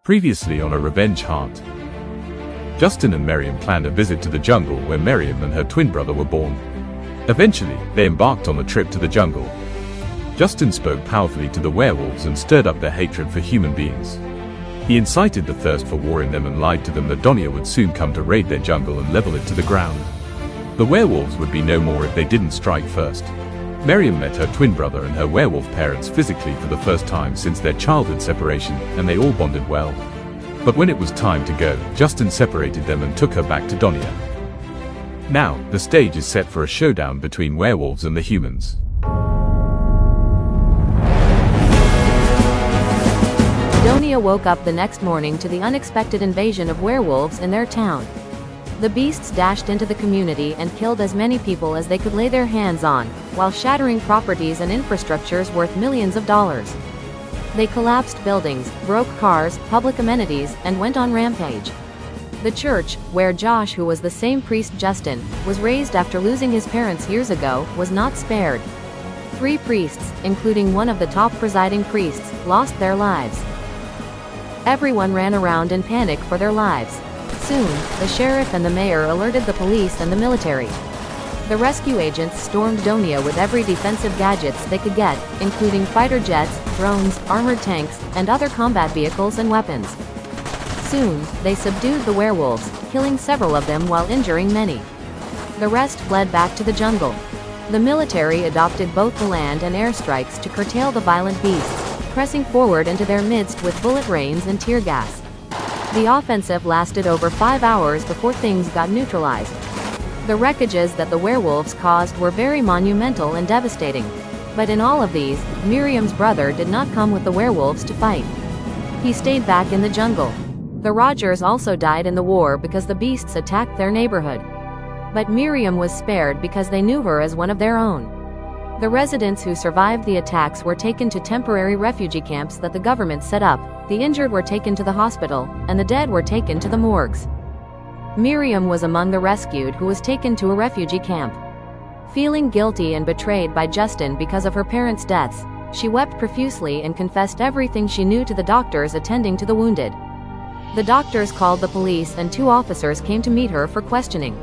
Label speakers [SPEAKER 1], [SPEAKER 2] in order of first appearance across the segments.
[SPEAKER 1] Previously on a revenge hunt, Justin and Meriam planned a visit to the jungle where Meriam and her twin brother were born. Eventually, they embarked on a trip to the jungle. Justin spoke powerfully to the werewolves and stirred up their hatred for human beings. He incited the thirst for war in them and lied to them that Donia would soon come to raid their jungle and level it to the ground. The werewolves would be no more if they didn't strike first. Meriam met her twin brother and her werewolf parents physically for the first time since their childhood separation, and they all bonded well. But when it was time to go, Justin separated them and took her back to Donia. Now, the stage is set for a showdown between werewolves and the humans.
[SPEAKER 2] Donia woke up the next morning to the unexpected invasion of werewolves in their town. The beasts dashed into the community and killed as many people as they could lay their hands on, while shattering properties and infrastructures worth millions of dollars. They collapsed buildings, broke cars, public amenities, and went on rampage. The church, where Josh, who was the same priest Justin, was raised after losing his parents years ago, was not spared. 3 priests, including one of the top presiding priests, lost their lives. Everyone ran around in panic for their lives. Soon, the sheriff and the mayor alerted the police and the military. The rescue agents stormed Donia with every defensive gadgets they could get, including fighter jets, drones, armored tanks, and other combat vehicles and weapons. Soon, they subdued the werewolves, killing several of them while injuring many. The rest fled back to the jungle. The military adopted both the land and airstrikes to curtail the violent beasts, pressing forward into their midst with bullet rains and tear gas. The offensive lasted over 5 hours before things got neutralized. The wreckages that the werewolves caused were very monumental and devastating. But in all of these, Meriam's brother did not come with the werewolves to fight. He stayed back in the jungle. The Rogers also died in the war because the beasts attacked their neighborhood. But Meriam was spared because they knew her as one of their own. The residents who survived the attacks were taken to temporary refugee camps that the government set up, the injured were taken to the hospital, and the dead were taken to the morgues. Meriam was among the rescued who was taken to a refugee camp. Feeling guilty and betrayed by Justin because of her parents' deaths, she wept profusely and confessed everything she knew to the doctors attending to the wounded. The doctors called the police and 2 officers came to meet her for questioning.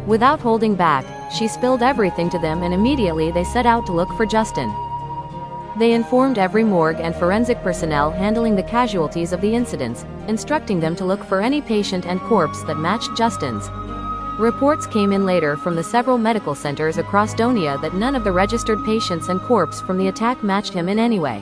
[SPEAKER 2] Without holding back, she spilled everything to them and immediately they set out to look for Justin. They informed every morgue and forensic personnel handling the casualties of the incidents, instructing them to look for any patient and corpse that matched Justin's. Reports came in later from the several medical centers across Donia that none of the registered patients and corpse from the attack matched him in any way.